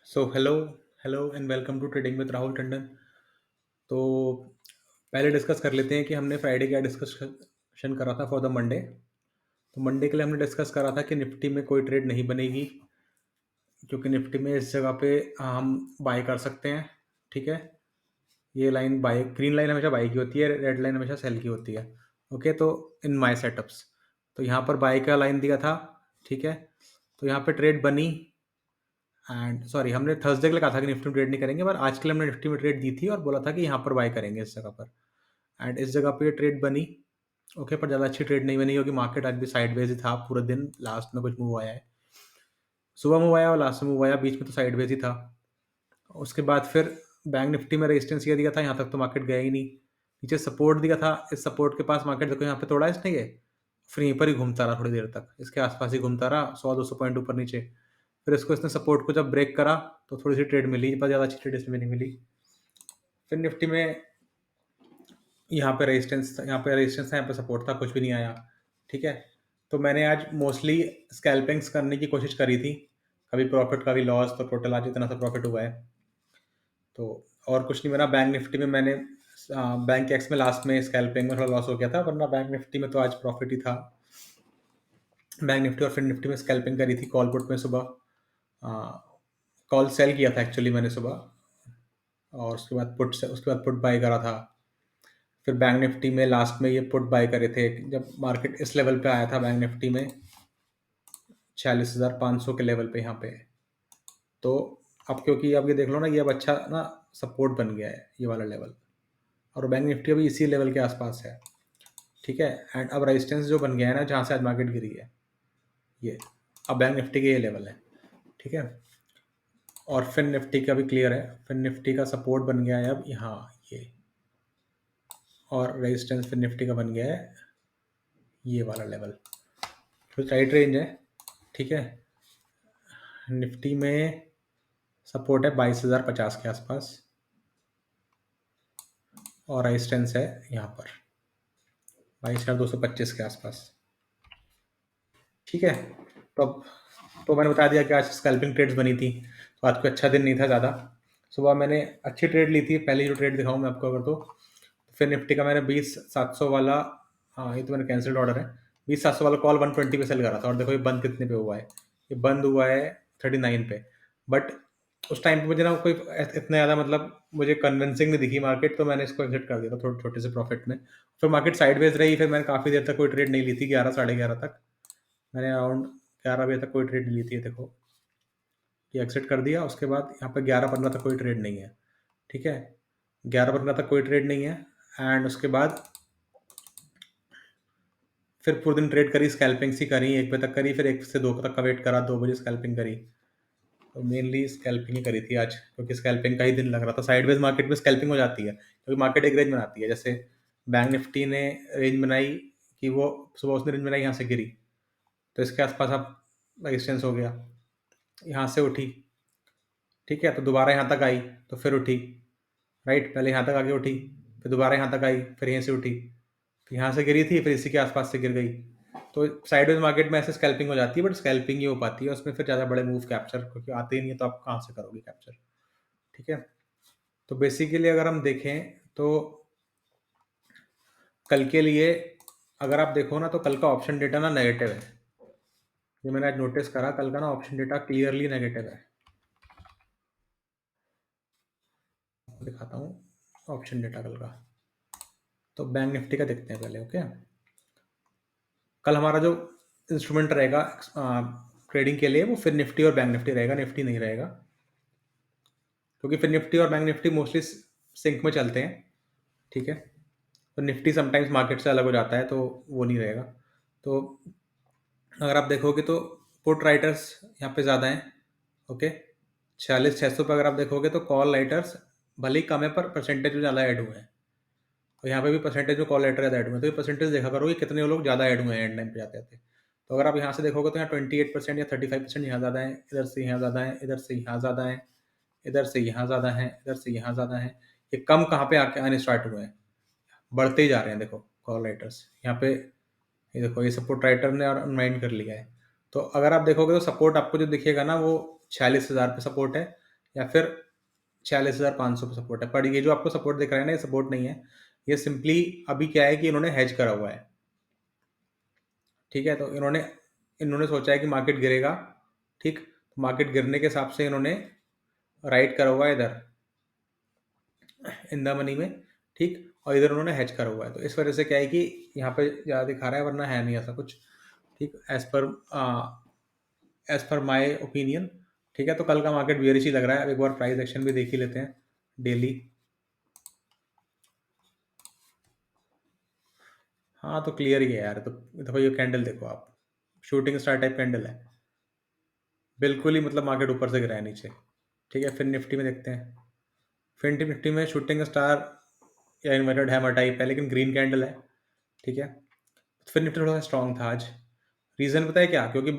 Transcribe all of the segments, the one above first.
So hello and welcome to trading with Rahul Tandon. तो पहले discuss कर लेते हैं कि हमने फ्राइडे क्या डिस्कशन करा था फॉर द मंडे। तो मंडे के लिए हमने डिस्कस करा था कि निफ्टी में कोई ट्रेड नहीं बनेगी, क्योंकि निफ्टी में इस जगह पे हम बाय कर सकते हैं। ठीक है, ये लाइन बाय, ग्रीन लाइन हमेशा बाय की होती है, रेड लाइन हमेशा सेल की होती है। ओके, तो इन माय सेटअप्स तो यहाँ पर बाय का लाइन दिया था। ठीक है, तो यहाँ पे ट्रेड बनी। एंड सॉरी, हमने थर्सडे के लिए कहा था कि निफ्टी में ट्रेड नहीं करेंगे, पर आज के लिए हमने निफ्टी में ट्रेड दी थी और बोला था कि यहाँ पर बाय करेंगे इस जगह पर। एंड इस जगह पे ये ट्रेड बनी। ओके, पर ज़्यादा अच्छी ट्रेड नहीं बनी क्योंकि मार्केट आज भी साइडवेज ही था पूरे दिन। लास्ट में कुछ मूव आया है, सुबह मूव आया और लास्ट में मूव आया, बीच में तो साइडवेज ही था। उसके बाद फिर बैंक निफ्टी में रेजिस्टेंस ये दिया था, यहाँ तक तो मार्केट गया ही नहीं। नीचे सपोर्ट दिया था, इस सपोर्ट के पास मार्केट देखो यहाँ पे तोड़ा इसने ये, फिर यहीं पर ही घूमता रहा थोड़ी देर तक, इसके आसपास ही घूमता रहा 100-200 पॉइंट ऊपर नीचे। फिर इसको इसने सपोर्ट को जब ब्रेक करा तो थोड़ी सी ट्रेड मिली, पर ज़्यादा अच्छी ट्रेड इसमें नहीं मिली। फिर निफ्टी में यहाँ पे रेजिस्टेंस था, यहाँ पे रेजिस्टेंस था, यहाँ पे सपोर्ट था, कुछ भी नहीं आया। ठीक है, तो मैंने आज मोस्टली स्कैल्पिंग्स करने की कोशिश करी थी, कभी प्रॉफिट कभी लॉस, तो टोटल आज इतना सा प्रॉफिट हुआ है। तो और कुछ नहीं बना। बैंक निफ्टी में मैंने बैंक एक्स में लास्ट में स्कैल्पिंग में थोड़ा लॉस हो गया था, वरना बैंक निफ्टी में तो आज प्रॉफिट ही था। बैंक निफ्टी और फिर निफ्टी में स्कैल्पिंग करी थी कॉल पुट में सुबह। कॉल सेल किया था एक्चुअली मैंने सुबह, और उसके बाद पुट बाय करा था। फिर बैंक निफ्टी में लास्ट में ये पुट बाय करे थे जब मार्केट इस लेवल पे आया था, बैंक निफ्टी में 46,500 के लेवल पे यहाँ पे। तो अब क्योंकि अब ये देख लो ना, ये अब अच्छा ना सपोर्ट बन गया है ये वाला लेवल, और बैंक निफ्टी अभी इसी लेवल के आसपास है। ठीक है, एंड अब रेजिस्टेंस जो बन गया है ना, जहाँ से आज मार्केट गिरी है, ये अब बैंक निफ्टी के ये लेवल है। ठीक है, और फिर निफ्टी का भी क्लियर है, फिर निफ्टी का सपोर्ट बन गया है अब यहाँ ये, और रेजिस्टेंस फिर निफ्टी का बन गया है ये वाला लेवल। तो टाइट रेंज है। ठीक है, निफ्टी में सपोर्ट है 22,050 के आसपास, और रेजिस्टेंस है यहाँ पर 22,225 के आसपास। ठीक है, तो अब तो मैंने बता दिया कि आज स्कैल्पिंग ट्रेड्स बनी थी, तो आज कोई अच्छा दिन नहीं था ज़्यादा। सुबह मैंने अच्छी ट्रेड ली थी, पहली जो ट्रेड दिखाऊँ मैं आपको अगर, तो फिर निफ्टी का मैंने 20,700 वाला, हाँ ये तो मैंने कैंसिल्ड ऑर्डर है, 20,700 वाला कॉल 120 पे सेल करा था, और देखो ये बंद कितने पे हुआ है, ये बंद हुआ है 39 पे। बट उस टाइम पे मुझे ना कोई इतना ज़्यादा मतलब मुझे कन्विंसिंग नहीं दिखी मार्केट, तो मैंने इसको एग्जिट कर दिया था थोड़े छोटे से प्रॉफिट में। फिर मार्केट साइडवेज रही, फिर मैंने काफ़ी देर तक कोई ट्रेड नहीं ली थी, 11 साढ़े 11 तक मैंने अराउंड 11 बजे तक कोई ट्रेड नहीं ली थी। देखो ये एग्जिट कर दिया, उसके बाद यहाँ पे 11-15 तक कोई ट्रेड नहीं है। ठीक है, 11-15 तक कोई ट्रेड नहीं है, एंड उसके बाद फिर पूरे दिन ट्रेड करी, स्कैल्पिंग्स ही करी, 1 बजे तक करी, फिर 1 से 2 तक का वेट करा, 2 बजे स्कैल्पिंग करी। तो मेनली स्कैल्पिंग ही करी थी आज, क्योंकि स्कैल्पिंग का ही दिन लग रहा था। साइडवेज मार्केट में स्कैल्पिंग हो जाती है, क्योंकि मार्केट एक रेंज बनाती है। जैसे बैंक निफ्टी ने रेंज बनाई कि वो सुबह उसने रेंज बनाई, यहाँ से गिरी, तो इसके आसपास अब रेजिस्टेंस हो गया, यहाँ से उठी। ठीक है, तो दोबारा यहाँ तक आई, तो फिर उठी, राइट, पहले यहाँ तक आके उठी, फिर दोबारा यहाँ तक आई, फिर यहीं से उठी, फिर यहाँ से गिरी थी, फिर इसी के आसपास से गिर गई। तो साइडवेज मार्केट में ऐसे स्कैल्पिंग हो जाती है, बट स्कैल्पिंग ही हो पाती है, उसमें फिर ज़्यादा बड़े मूव कैप्चर क्योंकि आते ही नहीं है, तो आप कहाँ से करोगे कैप्चर। ठीक है, तो बेसिकली अगर हम देखें तो कल के लिए अगर आप देखो ना, तो कल का ऑप्शन डेटा ना नेगेटिव है। ये मैंने आज नोटिस करा, कल का ना ऑप्शन डेटा क्लियरली नेगेटिव है। दिखाता हूँ ऑप्शन डेटा कल का। तो बैंक निफ्टी का देखते हैं पहले। ओके, कल हमारा जो इंस्ट्रूमेंट रहेगा ट्रेडिंग के लिए, वो फिर निफ्टी और बैंक निफ्टी रहेगा, निफ्टी नहीं रहेगा, क्योंकि फिर निफ्टी और बैंक निफ्टी मोस्टली सिंक में चलते हैं। ठीक है, तो निफ्टी समटाइम्स मार्केट से अलग हो जाता है, तो वो नहीं रहेगा। तो अगर आप देखोगे तो पुट राइटर्स यहाँ पे ज़्यादा हैं। ओके, 46,600 पे अगर आप देखोगे तो कॉल राइटर्स भले ही कम है, पर परसेंटेज में ज़्यादा ऐड हुए हैं। और यहाँ पे भी परसेंटेज में कॉल राइटर ज़्यादा ऐड हुए हैं, तो ये परसेंटेज देखा करो कि कितने लोग ज़्यादा ऐड हुए हैं एंड टाइम पे जाते जाते। तो अगर आप यहाँ से देखोगे तो यहाँ 28% या 35% यहाँ ज़्यादा है, इधर से यहाँ ज़्यादा है, इधर से यहाँ ज़्यादा है, इधर से यहाँ ज़्यादा है, इधर से यहाँ ज़्यादा है। ये कम कहाँ पे आके आने स्टार्ट हुए हैं, बढ़ते ही जा रहे हैं। देखो कॉल राइटर्स यहाँ पे, ये देखो ये सपोर्ट राइटर ने और अनवाइंड कर लिया है। तो अगर आप देखोगे तो सपोर्ट आपको जो दिखेगा ना, वो 46,000 पे सपोर्ट है, या फिर 46,500 पे सपोर्ट है। पर ये जो आपको सपोर्ट दिख रहा है ना, ये सपोर्ट नहीं है, ये सिंपली अभी क्या है कि इन्होंने हेज करा हुआ है, ठीक है? तो इन्होंने इन्होंने सोचा है कि मार्केट गिरेगा, ठीक? मार्केट गिरने के हिसाब से इन्होंने राइट करा हुआ है इधर इन द मनी में, ठीक? और इधर उन्होंने हेज करा हुआ है, तो इस वजह से क्या है कि यहाँ पे ज़्यादा दिखा रहा है, वरना है नहीं ऐसा कुछ, ठीक? एज पर माय ओपिनियन, ठीक है? तो कल का मार्केट बेयरिश ही लग रहा है। अब एक बार प्राइस एक्शन भी देख ही लेते हैं डेली। हाँ, तो क्लियर ही है यार। तो देखो ये कैंडल देखो आप, शूटिंग स्टार टाइप कैंडल है, बिल्कुल ही मतलब मार्केट ऊपर से गिरा है नीचे, ठीक है? फिर निफ्टी में देखते हैं। फिर निफ्टी में शूटिंग स्टार या इन्वर्टेड हैमर टाइप है, लेकिन ग्रीन कैंडल है, ठीक है? फिर निफ्टी थोड़ा सा स्ट्रॉन्ग था आज। रीज़न पता है क्या? क्योंकि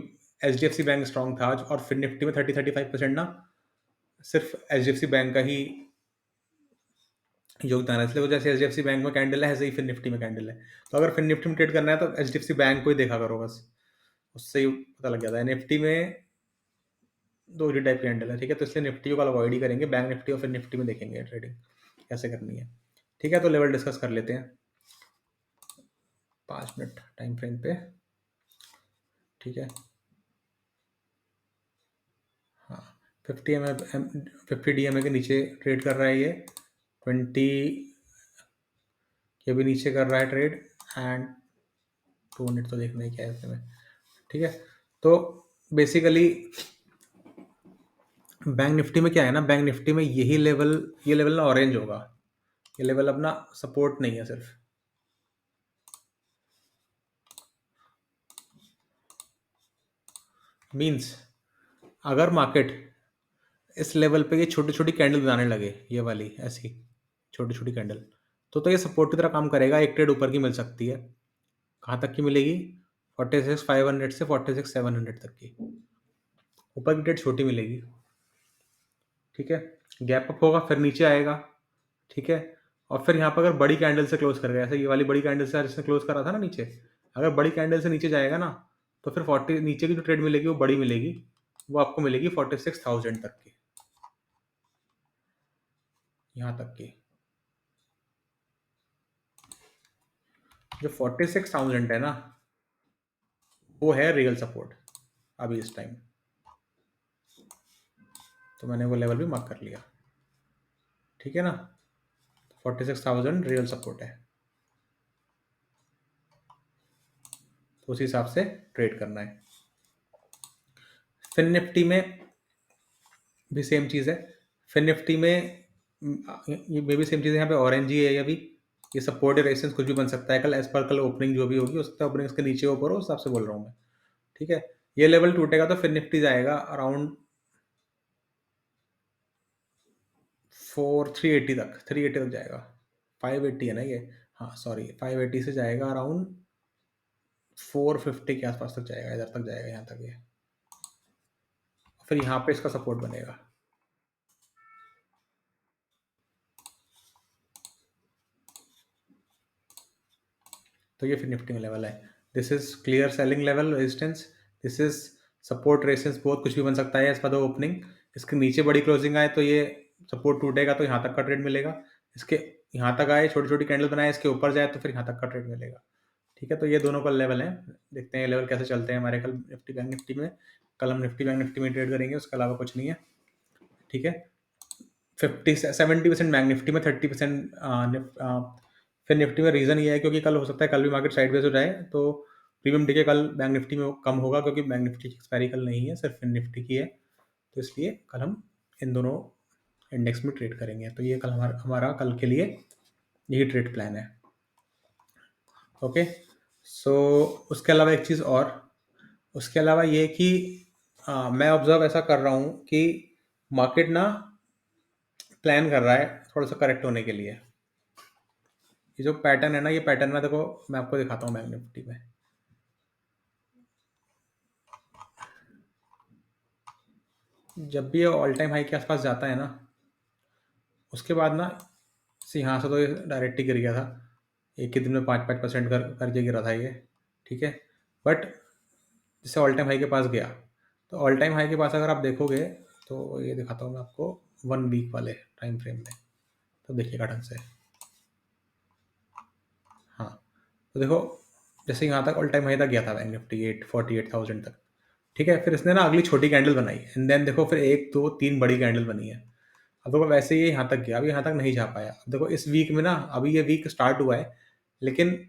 H D F C bank strong था आज, और फिर निफ्टी में 30-35% ना सिर्फ H D F C bank का ही योगदान है। इसलिए वो जैसे H D F C bank में कैंडल है, ऐसे ही फिर निफ्टी में कैंडल है। तो अगर फिर निफ्टी में ट्रेड करना है तो H D F C bank को ही देखा करो बस, उससे ही पता लग जाता है। निफ्टी में दो ही टाइप की कैंडल है, ठीक है? तो इसलिए निफ्टी को अवॉइड ही करेंगे, बैंक निफ्टी और फिर निफ्टी में देखेंगे ट्रेडिंग कैसे करनी है, ठीक है? तो लेवल डिस्कस कर लेते हैं 5 मिनट टाइम फ्रेम पे, ठीक है? हाँ, 50 DMA के नीचे ट्रेड कर रहा है ये, 20 के भी नीचे कर रहा है ट्रेड, एंड 2 मिनट तो देखना ही क्या है इसमें, ठीक है? तो बेसिकली बैंक निफ्टी में क्या है ना, बैंक निफ्टी में यही लेवल, ये लेवल ना ऑरेंज होगा, ये लेवल अपना सपोर्ट नहीं है सिर्फ, मींस अगर मार्केट इस लेवल पे ये छोटी छोटी कैंडल बनाने लगे, ये वाली ऐसी छोटी छोटी कैंडल, तो ये सपोर्ट की तरह काम करेगा। एक ट्रेड ऊपर की मिल सकती है, कहाँ तक की मिलेगी? 46,500 से 46,700 तक की ऊपर की ट्रेड छोटी मिलेगी, ठीक है? गैप अप होगा, फिर नीचे आएगा, ठीक है? और फिर यहाँ पर अगर बड़ी कैंडल से क्लोज कर गया, ऐसे ये वाली बड़ी कैंडल से जिसने क्लोज करा था ना नीचे, अगर बड़ी कैंडल से नीचे जाएगा ना, तो फिर 40 नीचे की जो ट्रेड मिलेगी वो बड़ी मिलेगी, वो आपको मिलेगी 46,000 तक की, यहाँ तक की। जो 46,000 है ना, वो है रियल सपोर्ट अभी इस टाइम, तो मैंने वो लेवल भी मार्क कर लिया, ठीक है ना? 46,000 रियल सपोर्ट है, तो उसी हिसाब से ट्रेड करना है। फिन निफ्टी में भी सेम चीज़ है। फिन निफ्टी में ये भी सेम चीज़ है, यहाँ पे ऑरेंज ही है ये भी, ये सपोर्ट रेजिस्टेंस कुछ भी बन सकता है कल, एज पर कल ओपनिंग जो भी होगी हो सकता है ओपनिंग इसके नीचे ऊपर हो, उस हिसाब से बोल रहा हूँ मैं, ठीक है? ये लेवल टूटेगा तो फिर निफ्टी जाएगा अराउंड 380 तक जाएगा। 580 है ना ये, हाँ सॉरी, 580 से जाएगा अराउंड 450 के आसपास तक जाएगा, इधर तक जाएगा, यहाँ तक ये, फिर यहाँ पे इसका सपोर्ट बनेगा। तो ये फिर निफ्टी में लेवल है, this is clear selling level resistance, this is support resistance, बहुत कुछ भी बन सकता है इसका। दो ओपनिंग, इसके नीचे बड़ी क्लोजिंग आए तो ये सपोर्ट टूटेगा, तो यहाँ तक का ट्रेड मिलेगा। इसके यहाँ तक आए, छोटी छोटी कैंडल बनाए, इसके ऊपर जाए तो फिर यहाँ तक का ट्रेड मिलेगा, ठीक है? तो ये दोनों का लेवल है, देखते हैं ये लेवल कैसे चलते हैं हमारे कल निफ्टी बैंक निफ्टी में। कल हम निफ्टी बैंक निफ्टी में ट्रेड करेंगे, उसके अलावा कुछ नहीं है, ठीक है? 70% बैंक निफ्टी में, 30% फिर निफ्टी में। रीज़न ये है क्योंकि कल हो सकता है कल भी मार्केट साइडवेज हो जाए, तो प्रीमियम डीके कल बैंक निफ्टी में कम होगा, क्योंकि बैंक निफ्टी की एक्सपायरी कल नहीं है, सिर्फ फिर निफ्टी की है, तो इसलिए कल हम इन दोनों इंडेक्स में ट्रेड करेंगे। तो ये कल हमारा कल के लिए यही ट्रेड प्लान है, ओके? सो उसके अलावा एक चीज़ और, उसके अलावा ये कि मैं ऑब्जर्व ऐसा कर रहा हूँ कि मार्केट ना प्लान कर रहा है थोड़ा सा करेक्ट होने के लिए। ये जो पैटर्न है ना, ये पैटर्न ना देखो, मैं आपको दिखाता हूँ बैंक निफ्टी में। जब भी ये ऑल टाइम हाई के आसपास जाता है ना, उसके बाद ना यहाँ से तो ये डायरेक्ट ही गिर गया था, एक ही दिन में 5-5% करके गिरा था ये, ठीक है? बट जैसे ऑल टाइम हाई के पास गया, तो ऑल टाइम हाई के पास अगर आप देखोगे, तो ये दिखाता हूँ मैं आपको, 1 वीक वाले टाइम फ्रेम में, तो देखिएगा ढंग से। हाँ, तो देखो जैसे यहाँ तक ऑल टाइम हाई तक गया था बैंक निफ्टी 848,000 तक, ठीक है? फिर इसने ना अगली छोटी कैंडल बनाई एंड देन देखो फिर 1, 2, 3 बड़ी कैंडल बनी है। अब देखो वैसे ही ये यहाँ तक गया, अभी यहाँ तक नहीं जा पाया। अब देखो इस वीक में ना, अभी ये वीक स्टार्ट हुआ है, लेकिन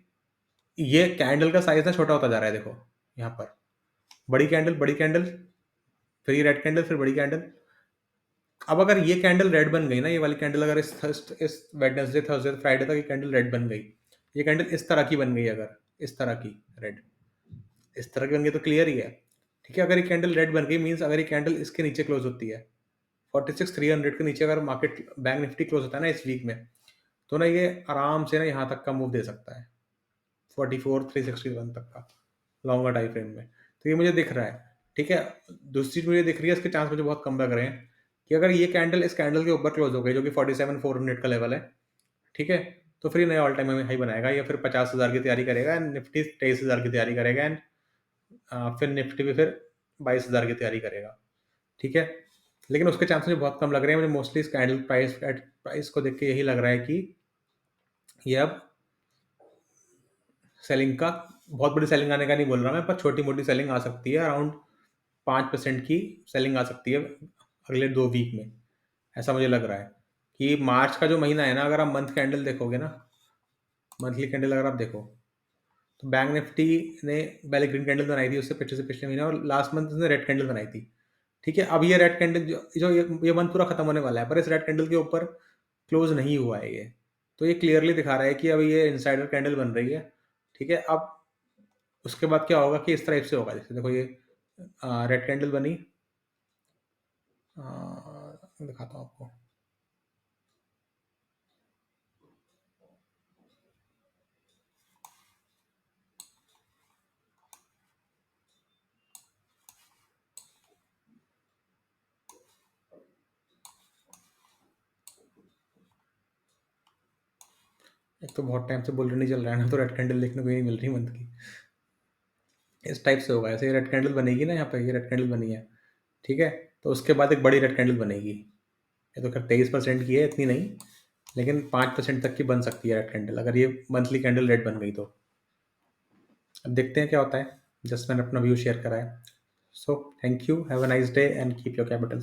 ये कैंडल का साइज़ ना छोटा होता जा रहा है देखो, यहाँ पर। बड़ी कैंडल, फिर ये रेड कैंडल, फिर बड़ी कैंडल। अब अगर ये कैंडल रेड बन गई ना, ये वाली कैंडल अगर इस वेडनेसडे, थर्सडे, फ्राइडे तक ये कैंडल रेड बन गई, ये कैंडल इस तरह की बन गई अगर, इस तरह की रेड, इस तरह की बन गई तो क्लियर ही है, ठीक है? अगर ये कैंडल रेड बन गई मीन्स अगर ये कैंडल इसके नीचे क्लोज होती है, 46,300 के नीचे अगर मार्केट बैंक निफ्टी क्लोज होता है ना इस वीक में, तो ना ये आराम से ना यहाँ तक का मूव दे सकता है, 44,361 तक का, लॉन्गर टाइम फ्रेम में। तो ये मुझे दिख रहा है, ठीक है? दूसरी चीज़ मुझे दिख रही है, इसके चांस मुझे बहुत कम लग रहे हैं कि अगर ये कैंडल इस कैंडल के ऊपर क्लोज हो गई, जो कि 47,400 का लेवल है, ठीक है? तो फिर ये नया ऑल टाइम हाई बनाएगा, या फिर 50,000 की तैयारी करेगा एंड निफ्टी 23,000 की तैयारी करेगा एंड फिर निफ्टी भी फिर 22,000 की तैयारी करेगा, ठीक है? लेकिन उसके चांस मुझे बहुत कम लग रहे हैं। मुझे मोस्टली इस कैंडल प्राइस को देख के यही लग रहा है कि ये अब सेलिंग का, बहुत बड़ी सेलिंग आने का नहीं बोल रहा मैं, पर छोटी-मोटी सेलिंग आ सकती है, अराउंड 5% की सेलिंग आ सकती है अगले 2 वीक में, ऐसा मुझे लग रहा है। कि मार्च का जो महीना है ना, अगर आप मंथ कैंडल देखोगे ना, मंथली कैंडल अगर आप देखो, तो बैंक निफ्टी ने पहले ग्रीन कैंडल बनाई थी, उससे पिछले से पिछले महीने, और लास्ट मंथ उसने रेड कैंडल बनाई थी, ठीक है? अब ये रेड कैंडल जो ये मंथ पूरा खत्म होने वाला है, पर इस रेड कैंडल के ऊपर क्लोज नहीं हुआ है ये। तो ये क्लियरली दिखा रहा है कि अभी ये इनसाइडर कैंडल बन रही है, ठीक है? अब उसके बाद क्या होगा कि इस टाइप से होगा, जैसे देखो ये रेड कैंडल बनी, दिखाता हूँ आपको। एक तो बहुत टाइम से बुल रन नहीं चल रहा है ना, तो रेड कैंडल देखने को ही नहीं मिल रही मंथ की। इस टाइप से होगा, ऐसे ये रेड कैंडल बनेगी ना, यहाँ पे ये रेड कैंडल बनी है, ठीक है? तो उसके बाद एक बड़ी रेड कैंडल बनेगी। ये तो खैर 23% की है, इतनी नहीं, लेकिन 5% तक की बन सकती है रेड कैंडल, अगर ये मंथली कैंडल रेड बन गई तो। अब देखते हैं क्या होता है। जस्ट मैंने अपना व्यू शेयर करा है। So thank you, have a nice day and keep your capital.